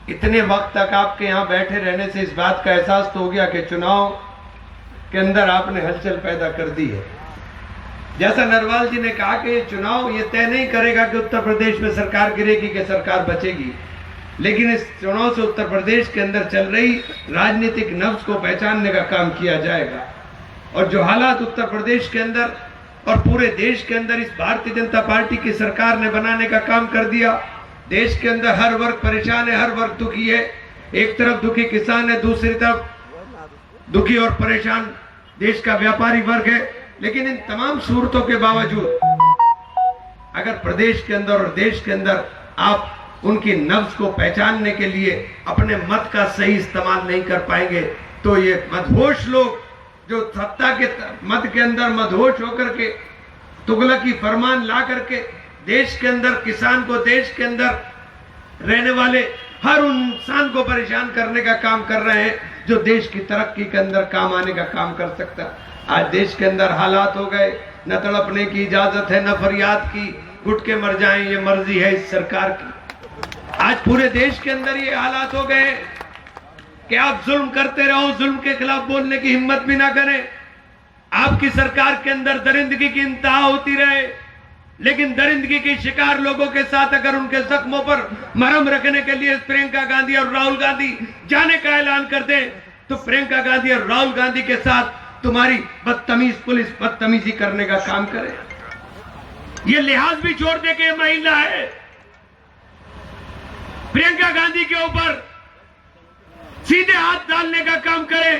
इतने वक्त तक आपके यहाँ बैठे रहने से इस बात का एहसास तो हो गया कि चुनाव के अंदर आपने हलचल पैदा कर दी है। जैसा नरवाल जी ने कहा कि ये चुनाव ये तय नहीं करेगा कि उत्तर प्रदेश में सरकार गिरेगी कि सरकार बचेगी, लेकिन इस चुनाव से उत्तर प्रदेश के अंदर चल रही राजनीतिक नब्ज को पहचानने का काम किया जाएगा। और जो हालात उत्तर प्रदेश के अंदर और पूरे देश के अंदर इस भारतीय जनता पार्टी की सरकार ने बनाने का काम कर दिया, देश के अंदर हर वर्ग परेशान है, हर वर्ग दुखी है। एक तरफ दुखी किसान है, दूसरी तरफ दुखी और परेशान देश का व्यापारी वर्ग है। लेकिन इन तमाम सूरतों के बावजूद अगर प्रदेश के अंदर और देश के अंदर आप उनकी नब्ज को पहचानने के लिए अपने मत का सही इस्तेमाल नहीं कर पाएंगे तो ये मदहोश लोग जो सत्ता के मत के अंदर मदहोश होकर के तुगलकी फरमान ला करके देश के अंदर किसान को, देश के अंदर रहने वाले हर उन इंसान को परेशान करने का काम कर रहे हैं जो देश की तरक्की के अंदर काम आने का काम कर सकता है। आज देश के अंदर हालात हो गए, न तड़पने की इजाजत है, न फरियाद की, घुट के मर जाएं ये मर्जी है इस सरकार की। आज पूरे देश के अंदर ये हालात हो गए कि आप जुल्म करते रहो, जुल्म के खिलाफ बोलने की हिम्मत भी ना करें। आपकी सरकार के अंदर दरिंदगी की इंतहा होती रहे, लेकिन दरिंदगी के शिकार लोगों के साथ अगर उनके जख्मों पर मरहम रखने के लिए प्रियंका गांधी और राहुल गांधी जाने का ऐलान कर दें तो प्रियंका गांधी और राहुल गांधी के साथ तुम्हारी बदतमीज पुलिस बदतमीजी करने का काम करे। ये लिहाज भी छोड़ दे के महिला है, प्रियंका गांधी के ऊपर सीधे हाथ डालने का काम करे,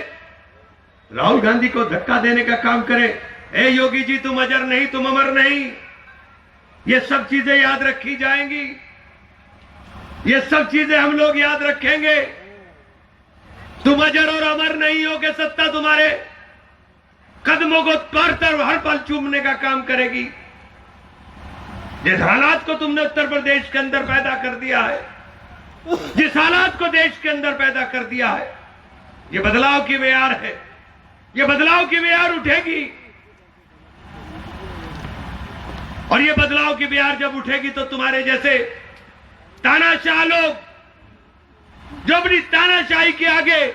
राहुल गांधी को धक्का देने का काम करे। ए योगी जी, तुम अजर नहीं, तुम अमर नहीं। ये सब चीजें याद रखी जाएंगी, ये सब चीजें हम लोग याद रखेंगे। तुम अजर और अमर नहीं हो कि सत्ता तुम्हारे कदमों को पर हर पल चूमने का काम करेगी। जिस हालात को तुमने उत्तर प्रदेश के अंदर पैदा कर दिया है, जिस हालात को देश के अंदर पैदा कर दिया है, ये बदलाव की मेयार है, ये बदलाव की मेयार उठेगी। और ये बदलाव की मेयार जब उठेगी तो तुम्हारे जैसे तानाशाह लोग जो अपनी तानाशाही के आगे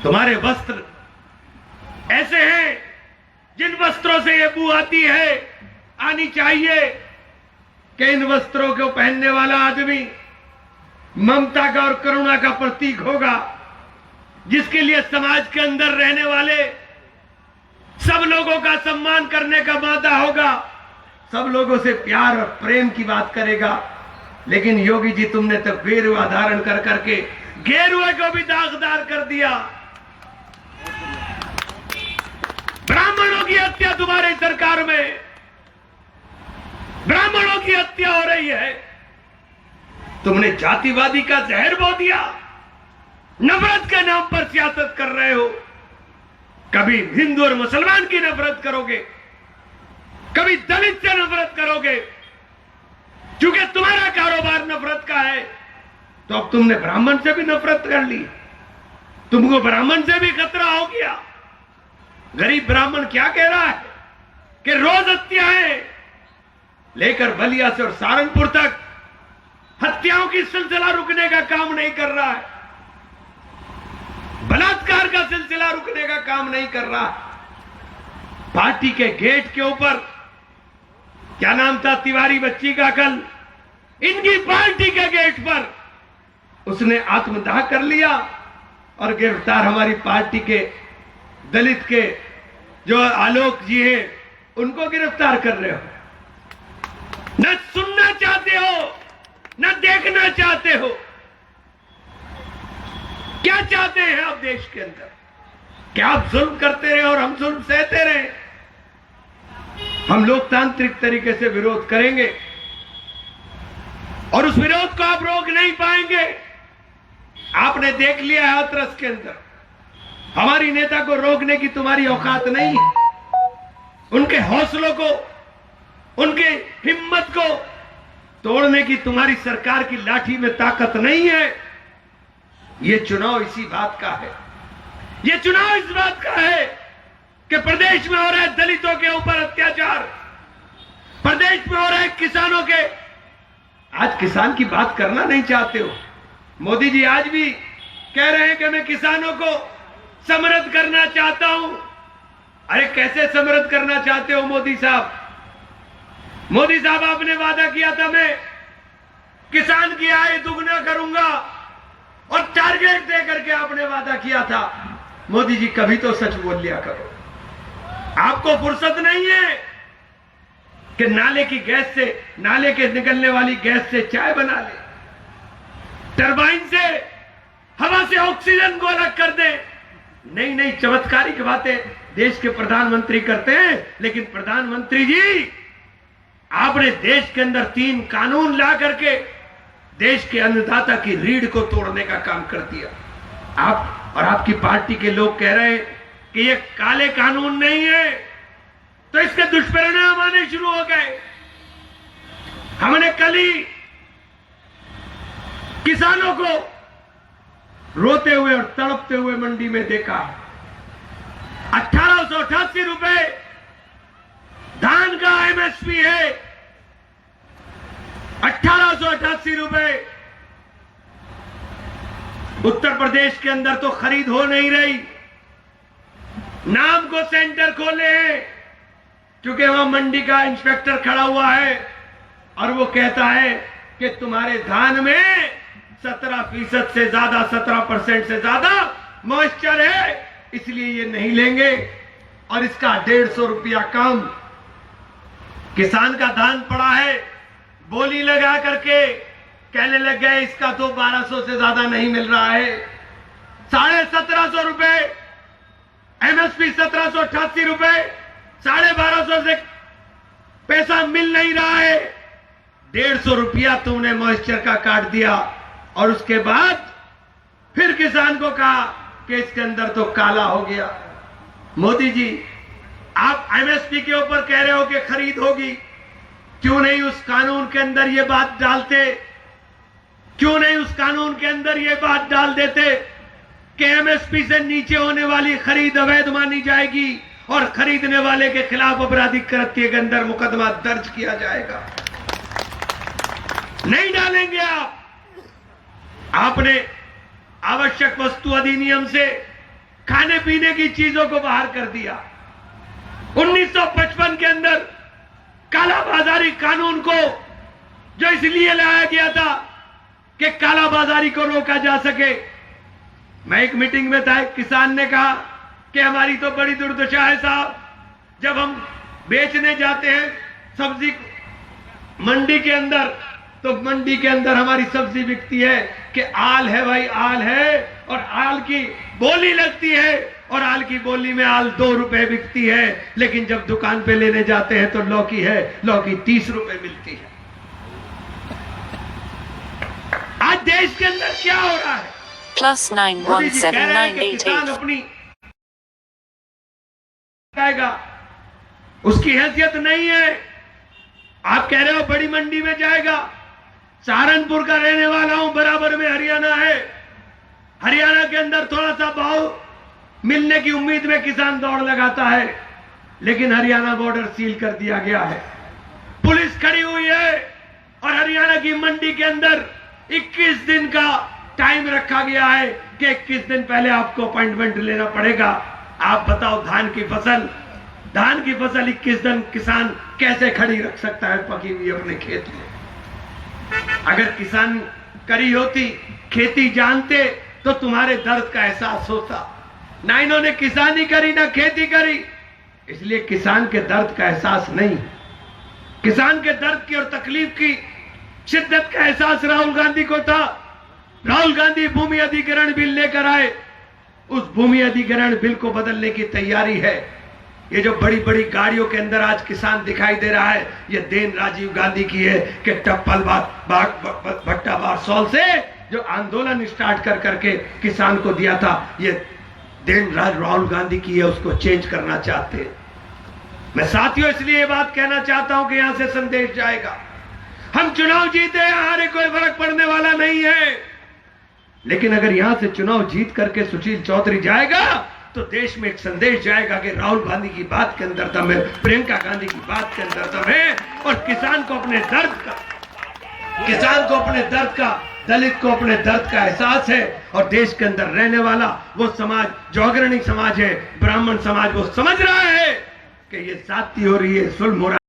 तुम्हारे वस्त्र ऐसे हैं जिन वस्त्रों से ये बू आती है, आनी चाहिए कि इन वस्त्रों को पहनने वाला आदमी ममता का और करुणा का प्रतीक होगा, जिसके लिए समाज के अंदर रहने वाले सब लोगों का सम्मान करने का वादा होगा, सब लोगों से प्यार और प्रेम की बात करेगा। लेकिन योगी जी, तुमने तो गेरुआ धारण कर करके गेरुए को भी दागदार कर दिया। ब्राह्मणों की हत्या तुम्हारी सरकार में, ब्राह्मणों की हत्या हो रही है। तुमने जातिवादी का जहर बो दिया, नफरत के नाम पर सियासत कर रहे हो। कभी हिंदू और मुसलमान की नफरत करोगे, कभी दलित से नफरत करोगे। क्योंकि तुम्हारा कारोबार नफरत का है तो अब तुमने ब्राह्मण से भी नफरत कर ली, तुमको ब्राह्मण से भी खतरा हो गया। गरीब ब्राह्मण क्या कह रहा है कि रोज हत्याएं लेकर बलिया से और सहारनपुर तक हत्याओं की सिलसिला रुकने का काम नहीं कर रहा है, बलात्कार का सिलसिला रुकने का काम नहीं कर रहा। पार्टी के गेट के ऊपर क्या नाम था तिवारी बच्ची का, कल इनकी पार्टी के गेट पर उसने आत्मदाह कर लिया और गिरफ्तार हमारी पार्टी के दलित के जो आलोक जी हैं उनको गिरफ्तार कर रहे हो। न सुनना चाहते हो, न देखना चाहते हो। क्या चाहते हैं आप देश के अंदर? क्या आप जुल्म करते रहे और हम जुल्म सहते रहे? हम लोकतांत्रिक तरीके से विरोध करेंगे और उस विरोध को आप रोक नहीं पाएंगे। आपने देख लिया है हाथरस के अंदर, हमारी नेता को रोकने की तुम्हारी औकात नहीं है। उनके हौसलों को, उनके हिम्मत को तोड़ने की तुम्हारी सरकार की लाठी में ताकत नहीं है। ये चुनाव इसी बात का है, ये चुनाव इस बात का है कि प्रदेश में हो रहा है दलितों के ऊपर अत्याचार, प्रदेश में हो रहा है किसानों के आज किसान की बात करना नहीं चाहते हो। मोदी जी आज भी कह रहे हैं कि मैं किसानों को समृद्ध करना चाहता हूं। अरे कैसे समृद्ध करना चाहते हो मोदी साहब? मोदी साहब आपने वादा किया था मैं किसान की आय दुगना करूंगा और टारगेट दे करके आपने वादा किया था। मोदी जी कभी तो सच बोल लिया करो। आपको फुर्सत नहीं है कि नाले की गैस से, नाले के निकलने वाली गैस से चाय बना ले, टरबाइन से हवा से ऑक्सीजन को अलग कर दे। नई नई चमत्कारिक बातें देश के प्रधानमंत्री करते हैं। लेकिन प्रधानमंत्री जी आपने देश के अंदर 3 कानून ला करके देश के अन्नदाता की रीढ़ को तोड़ने का काम कर दिया। आप और आपकी पार्टी के लोग कह रहे हैं कि ये काले कानून नहीं है, तो इसके दुष्परिणाम आने शुरू हो गए। हमने कल ही किसानों को रोते हुए और तड़पते हुए मंडी में देखा। 1888 रुपए धान का एमएसपी है, 1888 रुपए। उत्तर प्रदेश के अंदर तो खरीद हो नहीं रही। नाम को सेंटर खोले हैं क्योंकि वहां मंडी का इंस्पेक्टर खड़ा हुआ है और वो कहता है कि तुम्हारे धान में 17% से ज्यादा, 17% से ज्यादा मॉइस्चर है, इसलिए ये नहीं लेंगे। और इसका 150 रुपया कम। किसान का धान पड़ा है, बोली लगा करके कहने लग गए इसका तो 1200 से ज्यादा नहीं मिल रहा है। 1750 रुपए एमएसपी, 1788 रुपए, 1250 से पैसा मिल नहीं रहा है। 150 रुपया तुमने मॉइस्चर का काट दिया और उसके बाद फिर किसान को कहा कि इसके अंदर तो काला हो गया। मोदी जी आप एमएसपी के ऊपर कह रहे हो कि खरीद होगी, क्यों नहीं उस कानून के अंदर ये बात डालते? क्यों नहीं उस कानून के अंदर ये बात डाल देते कि एमएसपी से नीचे होने वाली खरीद अवैध मानी जाएगी और खरीदने वाले के खिलाफ आपराधिक कृत्य के अंदर मुकदमा दर्ज किया जाएगा? नहीं डालेंगे आप। आपने आवश्यक वस्तु अधिनियम से खाने पीने की चीजों को बाहर कर दिया। 1955 के अंदर काला बाजारी कानून को जो इसलिए लाया गया था कि काला बाजारी को रोका जा सके। मैं एक मीटिंग में था, एक किसान ने कहा कि हमारी तो बड़ी दुर्दशा है साहब, जब हम बेचने जाते हैं सब्जी मंडी के अंदर, तो मंडी के अंदर हमारी सब्जी बिकती है कि आल है भाई, आल है, और आल की बोली लगती है और आल की बोली में आल 2 रुपए बिकती है। लेकिन जब दुकान पे लेने जाते हैं तो लौकी है, लौकी 30 रुपए मिलती है। आज देश के अंदर क्या हो रहा है? +917988 अपनी उसकी हैसियत नहीं है। आप कह रहे हो बड़ी मंडी में जाएगा। सहारनपुर का रहने वाला हूं, बराबर में हरियाणा है। हरियाणा के अंदर थोड़ा सा भाव मिलने की उम्मीद में किसान दौड़ लगाता है, लेकिन हरियाणा बॉर्डर सील कर दिया गया है, पुलिस खड़ी हुई है और हरियाणा की मंडी के अंदर 21 दिन का टाइम रखा गया है कि 21 दिन पहले आपको अपॉइंटमेंट लेना पड़ेगा। आप बताओ धान की फसल 21 दिन किसान कैसे खड़ी रख सकता है पकी हुई अपने खेत में? अगर किसान करी होती, खेती जानते, तो तुम्हारे दर्द का एहसास होता। ना इन्होंने किसानी करी ना खेती करी, इसलिए किसान के दर्द का एहसास नहीं। किसान के दर्द की और तकलीफ की शिद्दत का एहसास राहुल गांधी को था। राहुल गांधी भूमि अधिग्रहण बिल लेकर आए। उस भूमि अधिग्रहण बिल को बदलने की तैयारी है। ये जो बड़ी बड़ी गाड़ियों के अंदर आज किसान दिखाई दे रहा है, ये देन राजीव गांधी की है कि टप्पल भट्टा बारसौल से जो आंदोलन स्टार्ट कर करके किसान को दिया था, ये देन राहुल गांधी की है, उसको चेंज करना चाहते हैं। मैं साथियों इसलिए ये बात कहना चाहता हूं कि यहां से संदेश जाएगा, हम चुनाव जीते हारे कोई फर्क पड़ने वाला नहीं है, लेकिन अगर यहां से चुनाव जीत करके सुशील चौधरी जाएगा तो देश में एक संदेश जाएगा कि राहुल गांधी की बात के अंदर दम है, प्रियंका गांधी की बात के अंदर दम है, और किसान को अपने दर्द का किसान को अपने दर्द का, दलित को अपने दर्द का एहसास है, और देश के अंदर रहने वाला वो समाज जो अग्रणी समाज है, ब्राह्मण समाज, वो समझ रहा है कि ये जाति हो रही है, जुल्म हो रहा है।